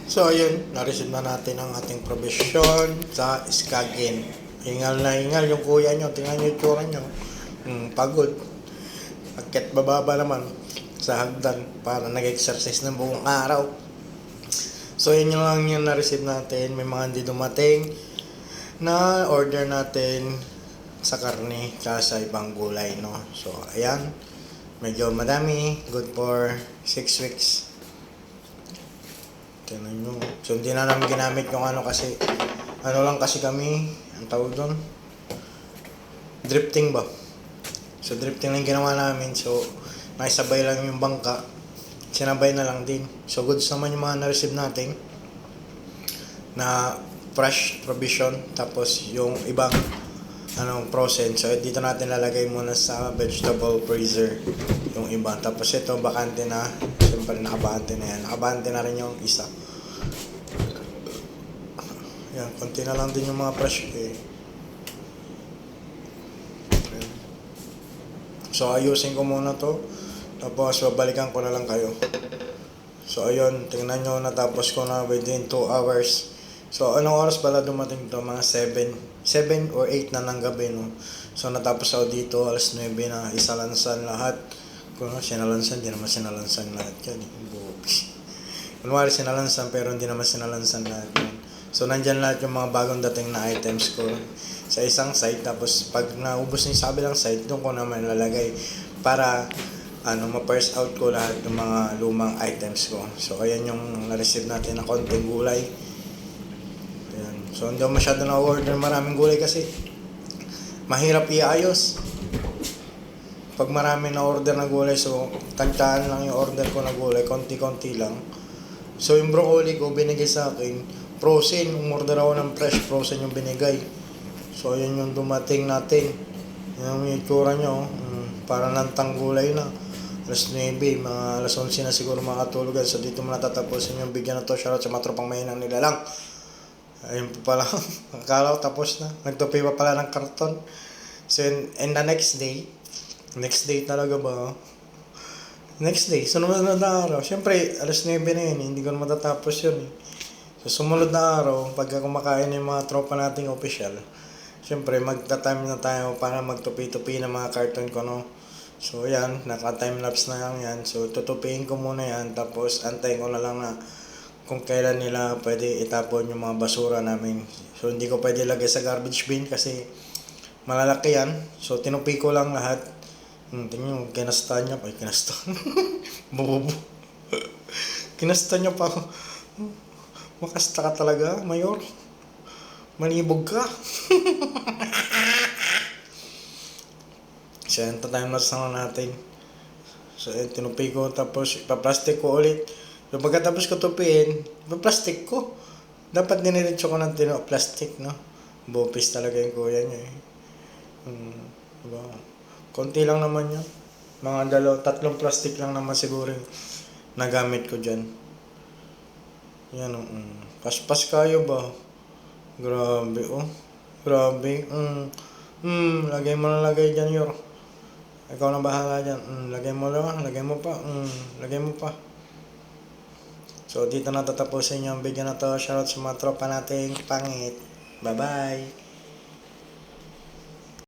So ayun, na-receive na natin ang ating provision sa Skagin. Hingal na hingal yung kuya nyo. Tingnan nyo yung tsura nyo. Pagod. Akyat bababa naman sa hagdan para nag-exercise ng buong araw. So yun yung lang yung na-receive natin. May mga hindi dumating na order natin sa karne sa ibang gulay, no? So ayan, medyo madami. Good for 6 weeks. Tingnan nyo. So, hindi na namin ginamit yung ano kasi, ano lang kasi kami, ang tawag doon, drifting ba? So, drifting lang ginawa namin. So, naisabay lang yung bangka. Sinabay na lang din. So, goods naman yung mga na-receive natin na fresh provision. Tapos, yung ibang frozen. So, dito natin lalagay muna sa vegetable freezer yung iba. Tapos, ito, bakante na. Siyempre, nakabante na yan. Nakabante na rin yung isa. Yan, konti na lang din yung mga fresh eh. So, ayusin ko muna to. Tapos, babalikan ko na lang kayo. So, ayun, tingnan nyo, natapos ko na within 2 hours. So, anong oras pala dumating to? Mga 7 or 8 na ng gabi, no? So, natapos ako dito, alas 9 na, isalansan lahat. Kung sinalansan, di naman sinalansan lahat yan. Kunwari sinalansan, pero hindi naman sinalansan lahat yan. So, nandyan lahat yung mga bagong dating na items ko sa isang site. Tapos, pag naubos na yung sa kabilang site, doon ko naman lalagay para ma-first out ko lahat ng mga lumang items ko. So, ayan yung na-receive natin na konting gulay. Ayan. So, hindi ako masyado na-order maraming gulay kasi mahirap iayos. Pag marami na order na gulay, so tantaan lang yung order ko na gulay, konti-konti lang. So, yung broccoli ko binigay sa akin, frozen. Umorder ako ng fresh, frozen yung binigay. So, yun yung dumating natin. Yung itsura nyo, para nantang gulay na. Alas 9, mga alas 11 na siguro makatulugan. So, dito mo natatapusin yung bigyan na to. Shoutout sa mga tropang mahinang nilalang. Ayun pa pala. Akala ko tapos na. Nagtupi pa pala ng karton. So, and the next day talaga ba? Next day, sunod na araw. Siyempre, alas 9 na yun. Hindi ko na matatapos yun. So, sumunod na araw, pagka kumakain yung mga tropa nating official, siyempre, magta-time na tayo para magtupi-tupi ng mga carton ko, no? So, yan, naka-timelapse na lang yan. So, tutupiin ko muna yan. Tapos, antayin ko na lang na kung kailan nila pwede itapon yung mga basura namin. So, hindi ko pwede lagay sa garbage bin kasi malalaki yan. So, tinupi ko lang lahat. Tingnan yung kinasta niya pa. Kinasta. Bububo. Kinasta niya pa. Makasta ka talaga, Mayor. Manibog ka. So, yan, time-lapse na natin. So, yan, tinupi ko. Tapos, ipaplastic ko ulit. So, pagkatapos ko tupiin, ipaplastic ko. Dapat diniretso ko ng plastic, no? Bopis talaga yung kuya niya, eh. Diba? Konti lang naman yun. Mga 3 plastic lang naman siguro yung nagamit ko dyan. Yan, paspas kayo ba? Grabe, oh. Grabe. Lagay mo na lagay dyan, Yor. Ikaw na bahala dyan. Lagay mo lang, lagay mo pa. Lagay mo pa. So, dito na tatapusin yung video na to. Shoutout sa mga tropa nating pangit. Bye-bye.